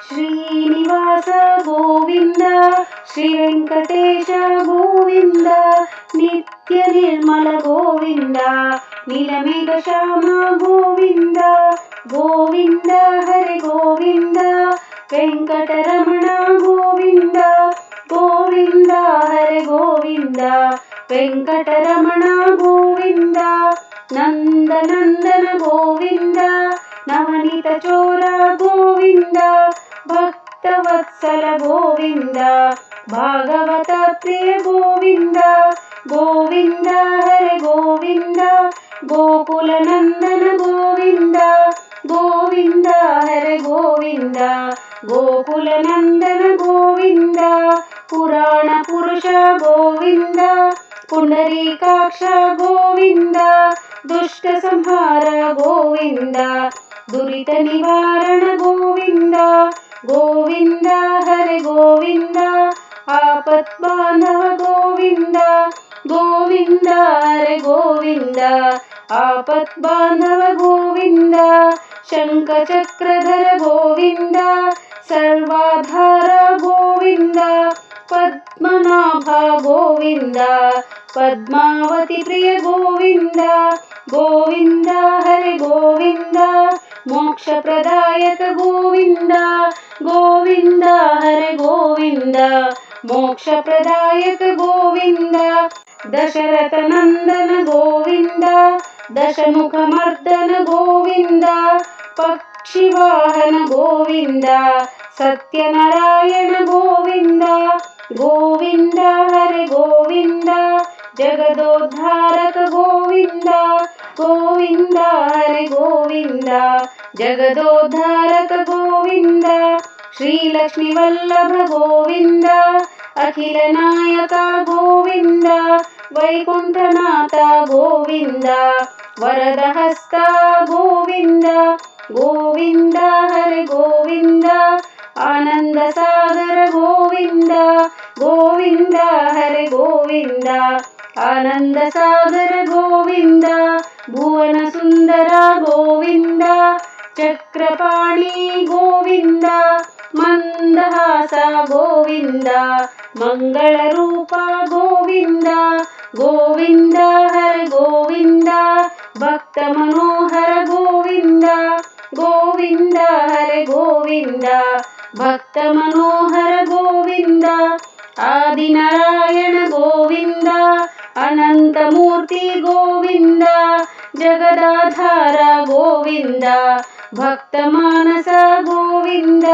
ಶ್ರೀನಿವಾಸ ಗೋವಿಂದ ಶ್ರೀ ವೆಂಕಟೇಶ ಗೋವಿಂದ ನಿತ್ಯ ನಿರ್ಮಲ ಗೋವಿಂದ ನೀಲಮೇಘ ಶ್ಯಾಮ ಗೋವಿಂದ ಗೋವಿಂದ ಹರೆ ಗೋವಿಂದ ವೆಂಕಟರಮಣ ಗೋವಿಂದ ಗೋವಿಂದ ಹರೆ ಗೋವಿಂದ ವೆಂಕಟರಮಣ ಗೋವಿಂದ ನಂದನಂದನ ಗೋವಿಂದ ನವನೀತ ಚೋರ ಗೋವಿಂದ ಭಕ್ತವತ್ಸಲ ಗೋವಿಂದ ಭಾಗವತ ಪ್ರಿಯ ಗೋವಿಂದ ಗೋವಿಂದ ಹರೆ ಗೋವಿಂದ ಗೋಕುಲ ನಂದನ ಗೋವಿಂದ ಗೋವಿಂದ ಹರೆ ಗೋವಿಂದ ಗೋಕುಲ ನಂದನ ಗೋವಿಂದ ಪುರಾಣ ಪುರುಷ ಗೋವಿಂದ ಪುಂಡರೀಕಾಕ್ಷ ಗೋವಿಂದ ದುಷ್ಟ ಸಂಹಾರ ಗೋವಿಂದ ದುರಿತ ನಿವಾರಣ ಗೋವಿಂದ ಗೋವಿಂದ ಹರೆ ಗೋವಿಂದ ಆಪತ್ ಬಾಂಧವ ಗೋವಿಂದ ಗೋವಿಂದ ಹರೆ ಗೋವಿಂದ ಆಪತ್ ಬಾಂಧವ ಗೋವಿಂದ ಶಂಖ ಚಕ್ರಧರ ಗೋವಿಂದ ಸರ್ವಾಧಾರ ಗೋವಿಂದ ಪದ್ಮನಾಭ ಗೋವಿಂದ ಪದ್ಮಾವತಿ ಪ್ರಿಯ ಗೋವಿಂದ ಗೋವಿಂದ ಹರೆ ಗೋವಿಂದ ಮೋಕ್ಷ ಪ್ರದಾಯಕ ಗೋವಿಂದ ಗೋವಿಂದ ಹರೆ ಗೋವಿಂದ ಮೋಕ್ಷ ಪ್ರದಾಯಕ ಗೋವಿಂದ ದಶರಥ ನಂದನ ಗೋವಿಂದ ದಶಮುಖ ಮರ್ದನ ಗೋವಿಂದ ಪಕ್ಷಿವಾಹನ ಗೋವಿಂದ ಸತ್ಯನಾರಾಯಣ ಗೋವಿಂದ ಗೋವಿಂದ ಹರೆ ಗೋವಿಂದ ಜಗದೋದ್ಧಾರಕ ಗೋವಿಂದ ಗೋವಿಂದ ಹರೆ ಗೋವಿಂದ ಜಗದೋದ್ಧಾರಕ ಗೋವಿಂದ ಶ್ರೀಲಕ್ಷ್ಮೀ ವಲ್ಲಭ ಗೋವಿಂದ ಅಖಿಲ ನಾಯಕ ಗೋವಿಂದ ವೈಕುಂಠನಾಥ ಗೋವಿಂದ ವರದ ಹಸ್ತ ಗೋವಿಂದ ಗೋವಿಂದ ಹರೆ ಗೋವಿಂದ ಆನಂದ ಸಾಗರ ಗೋವಿಂದ ಗೋವಿಂದ ಹರೆ ಗೋವಿಂದ ಆನಂದ ಸಾಗರ ಗೋವಿಂದ ಭುವನ ಸುಂದರ ಗೋವಿಂದ ಚಕ್ರಪಾಣಿ ಗೋವಿಂದ ಮಂದಹಾಸ ಗೋವಿಂದ ಮಂಗಳ ರೂಪ ಗೋವಿಂದ ಗೋವಿಂದ ಹರೆ ಗೋವಿಂದ ಭಕ್ತ ಮನೋಹರ ಗೋವಿಂದ ಗೋವಿಂದ ಹರೆ ಗೋವಿಂದ ಭಕ್ತ ಮನೋಹರ ಗೋವಿಂದ ಆದಿನಾರಾಯಣ ಗೋವಿಂದ ಅನಂತ ಮೂರ್ತಿ ಗೋವಿಂದ ಜಗದಾಧಾರ ಗೋವಿಂದ ಭಕ್ತ ಮಾನಸ ಗೋವಿಂದ